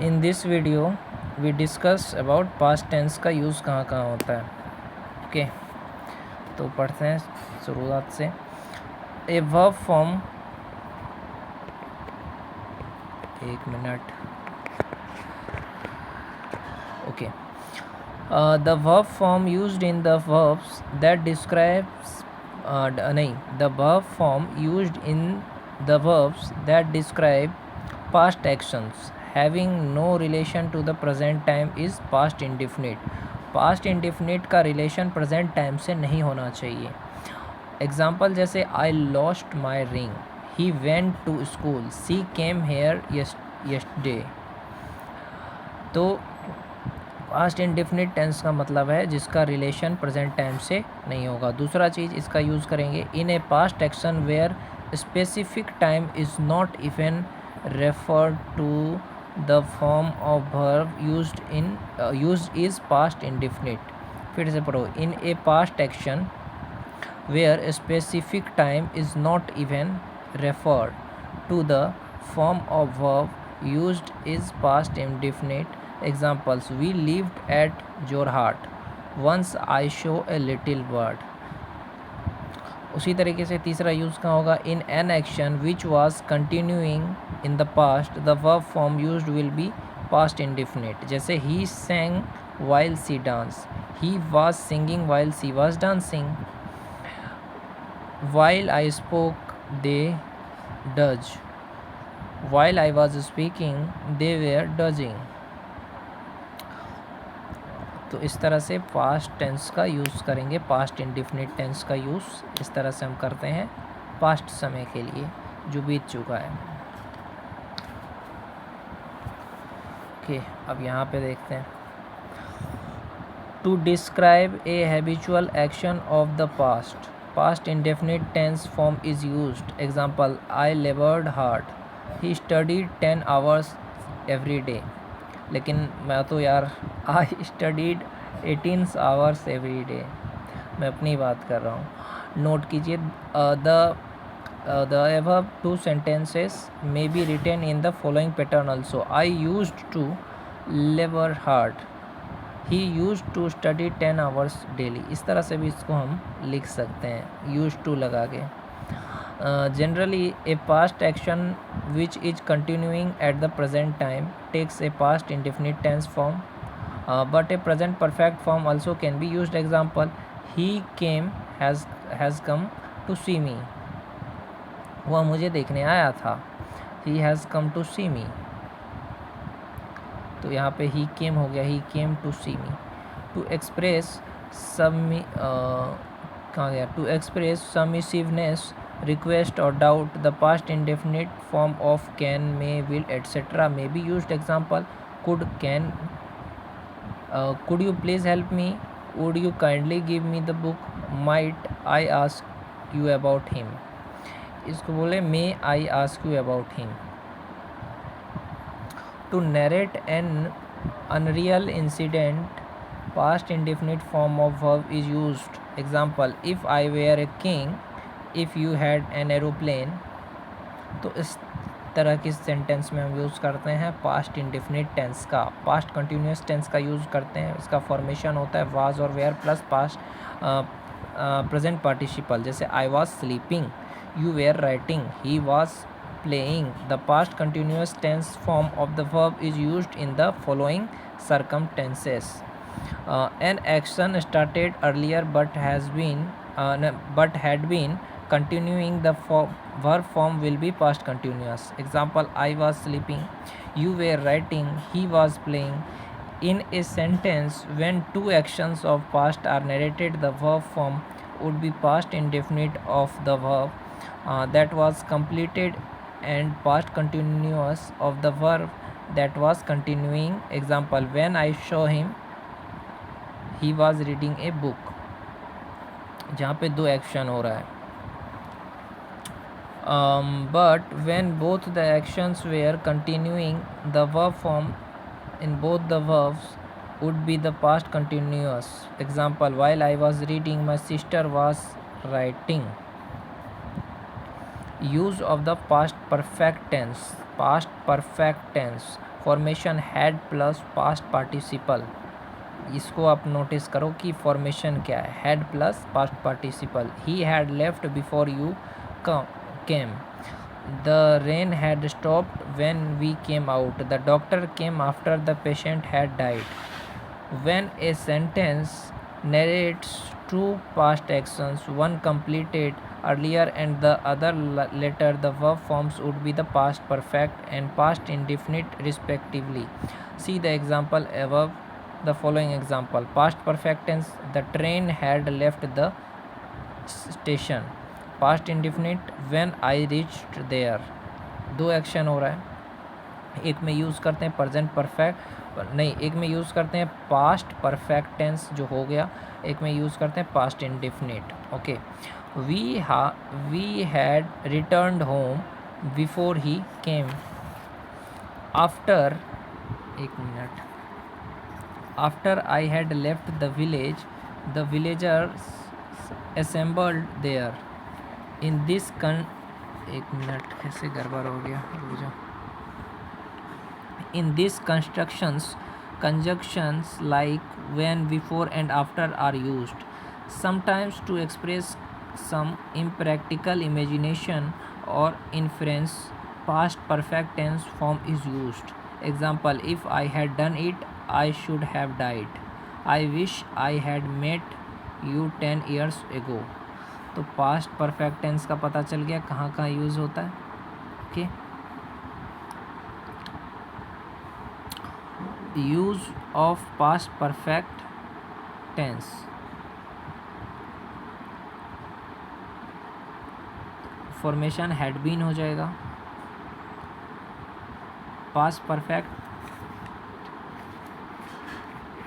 In this video we discuss about past tense का use कहाँ कहाँ होता है. ओके, तो पढ़ते हैं शुरुआत से. ए वर्ब फॉर्म, एक मिनट. Okay, the verb form used in the verbs that describes नहीं, the verb form used in the verbs that describe past actions having no relation to the present time is past indefinite. past indefinite का relation present time से नहीं होना चाहिए. Example जैसे I lost my ring, he went to school, she came here yesterday. तो past indefinite tense का मतलब है जिसका रिलेशन प्रेजेंट टाइम से नहीं होगा. दूसरा चीज़ इसका यूज़ करेंगे in a past action where specific time is not even referred to, the form of verb used is past indefinite. फिर से पढ़ो. in a past action where a specific time is not even referred to, the form of verb used is past indefinite. Examples: we lived at Jorhat, once I saw a little bird. उसी तरीके से तीसरा use कहाँ होगा. In an action which was continuing in the past, the verb form used will be past indefinite. जैसे ही sang while she danced, he was singing while she was dancing. while I spoke they dodged, while I was speaking they were dodging. तो इस तरह से past tense का use करेंगे. Past indefinite tense का use इस तरह से हम करते हैं पास्ट समय के लिए जो बीत चुका है. ओके, अब यहाँ पे देखते हैं. To describe a habitual action of the past, past indefinite tense form is used. Example: I laboured hard, he studied 10 hours every day. लेकिन मैं तो यार I studied 18 hours every day, मैं अपनी बात कर रहा हूँ. नोट कीजिए the above two sentences may be written in the following pattern also. I used to labor hard, he used to study 10 hours daily. इस तरह से भी इसको हम लिख सकते हैं used to लगा के. Generally a past action which is continuing at the present time takes a past indefinite tense form, but a present perfect form also can be used. Example: he came has come to see me, वह मुझे देखने आया था. he has come to see me. तो यहाँ पे he came हो गया, he came to see me. to express कहाँ गया, to express submissiveness, request or doubt, the past indefinite form of can, may, will, etc. may be used. Example: could, can. Could you please help me, would you kindly give me the book, might I ask you about him. इसको बोले may I ask you about him. to narrate an unreal incident, past indefinite form of verb is used. Example: if I were a king, if you had an aeroplane. तो इस तरह की sentence में हम use करते हैं past indefinite tense का. Past continuous tense का यूज़ करते हैं. इसका फॉर्मेशन होता है वाज और were plus past present participle. जैसे I was sleeping, you were writing, he was playing. The past continuous tense form of the verb is used in the following circumstances. An action started earlier but had been continuing, the verb form will be past continuous. Example: I was sleeping, you were writing, he was playing. In a sentence when two actions of past are narrated, the verb form would be past indefinite of the verb that was completed and past continuous of the verb that was continuing. Example: when I saw him, he was reading a book. जहाँ पे दो action हो रहा है. But when both the actions were continuing, the verb form in both the verbs would be the past continuous. Example: while I was reading, my sister was writing. Use of the past perfect tense. Past perfect tense formation had plus past participle, इसको आप notice करो कि formation क्या है, had plus past participle. He had left before you came, the rain had stopped when we came out, the doctor came after the patient had died. When a sentence narrates two past actions, one completed earlier and the other later, the verb forms would be the past perfect and past indefinite respectively. See the example above. The following example: past perfect tense, the train had left the station. Past indefinite, when I reached there. दो action हो रहा है, एक में use करते हैं present perfect, नहीं, एक में यूज़ करते हैं पास्ट परफेक्ट टेंस जो हो गया, एक में यूज़ करते हैं past indefinite. Okay, we had returned home before he came, after, एक मिनट, after I had left the village, the villagers assembled there. In this एक मिनट, कैसे गड़बड़ हो गया, रुक जाओ। In these constructions, conjunctions like when, before and after are used, sometimes to express some impractical imagination or inference. Past perfect tense form is used. Example: if I had done it, I should have died. I wish I had met you 10 years ago. तो past perfect tense का पता चल गया कहाँ कहाँ use होता है। Okay, use of past perfect tense. Formation had been हो जाएगा, पास्ट परफेक्ट,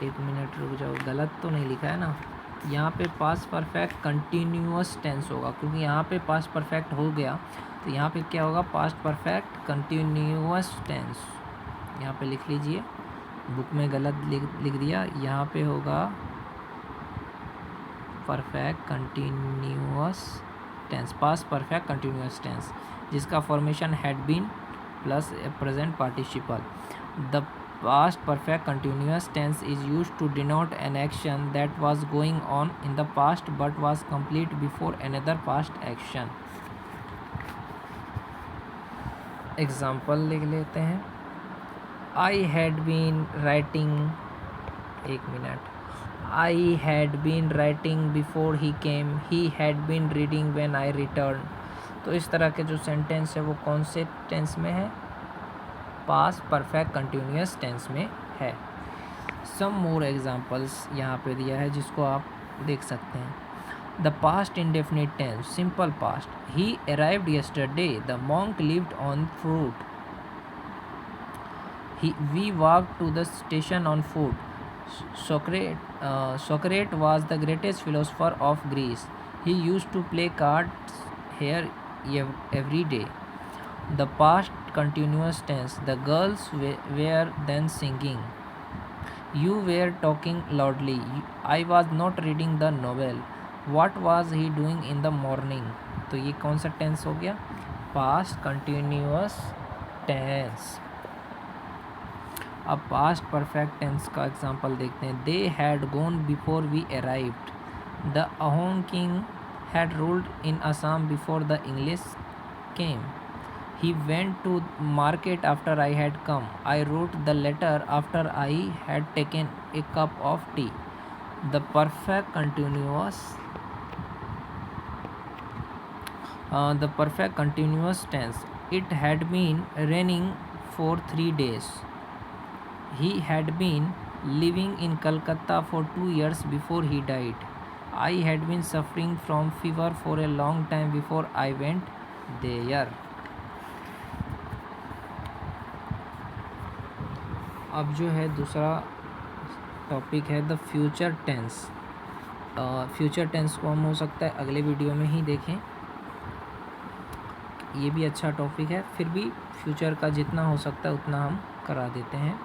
एक मिनट रुक जाओ, गलत तो नहीं लिखा है ना, यहाँ पे पास्ट परफेक्ट कंटिन्यूअस टेंस होगा, क्योंकि यहाँ पे पास्ट परफेक्ट हो गया, तो यहाँ पे क्या होगा, पास्ट परफेक्ट कंटिन्यूअस टेंस। यहाँ पे लिख लीजिए, बुक में गलत लिख दिया, यहाँ पे होगा perfect continuous tense, past perfect continuous tense, जिसका formation had been plus present participle. The past perfect continuous tense is used to denote an action that was going on in the past but was complete before another past action. Example लिख लेते हैं। I had been writing, एक minute, I had been writing before he came, he had been reading when I returned। तो इस तरह के जो sentence है वो कौन से टेंस में है, पास्ट परफेक्ट कंटिन्यूअस टेंस में है। सम मोर एग्जांपल्स यहाँ पे दिया है जिसको आप देख सकते हैं। The past indefinite tense, simple past, he arrived yesterday, the monk lived on fruit, we walked to the station on foot. Socrates was the greatest philosopher of Greece. He used to play cards here every day. The past continuous tense, the girls were then singing. You were talking loudly. I was not reading the novel. What was he doing in the morning? तो ये कौन सा tense हो गया, past continuous tense. अब past perfect tense का example देखते हैं। They had gone before we arrived, the Ahom king had ruled in Assam before the English came, he went to market after I had come, I wrote the letter after I had taken a cup of tea। the perfect continuous tense, it had been raining for 3 days, he had been living in Calcutta for 2 years before he died, I had been suffering from fever for a long time before I went there। अब जो है दूसरा topic है the future tense. Future tense को हम हो सकता है अगले वीडियो में ही देखें, ये भी अच्छा टॉपिक है, फिर भी फ्यूचर का जितना हो सकता है उतना हम करा देते हैं।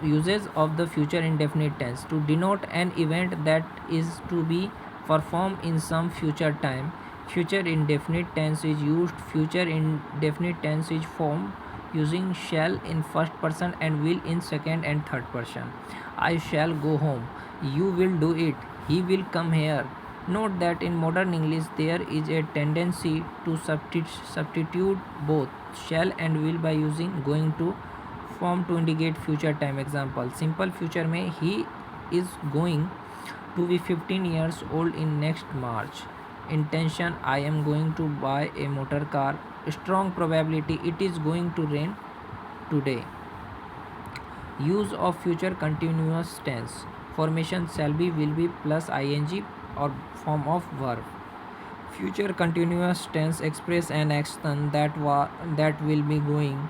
uses of the future indefinite tense to denote an event that is to be performed in some future time, Future indefinite tense is used. Future indefinite tense is formed using shall in first person and will in second and third person. I shall go home. You will do it. He will come here. Note that in modern English there is a tendency to substitute both shall and will by using going to form to indicate future time. Example, simple future में he is going to be 15 years old in next March. Intention, I am going to buy a motor car. Strong probability, it is going to rain today. Use of future continuous tense. Formation shall be, will be plus ing or form of verb. Future continuous tense express an action that will be going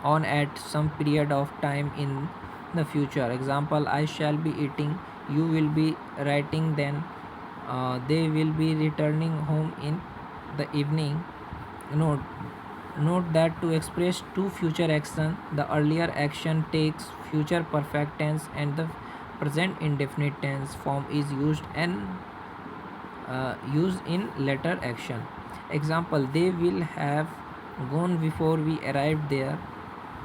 on at some period of time in the future. Example, I shall be eating, you will be writing, then they will be returning home in the evening. Note, note that to express two future action, the earlier action takes future perfect tense and the present indefinite tense form is used in later action. Example, they will have gone before we arrived there.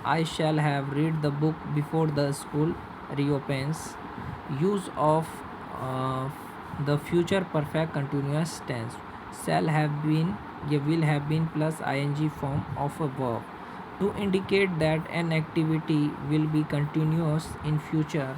I shall have read the book before the school reopens. Use of uh, the future perfect continuous tense. Shall have been, या will have been plus ing form of a verb to indicate that an activity will be continuous in future.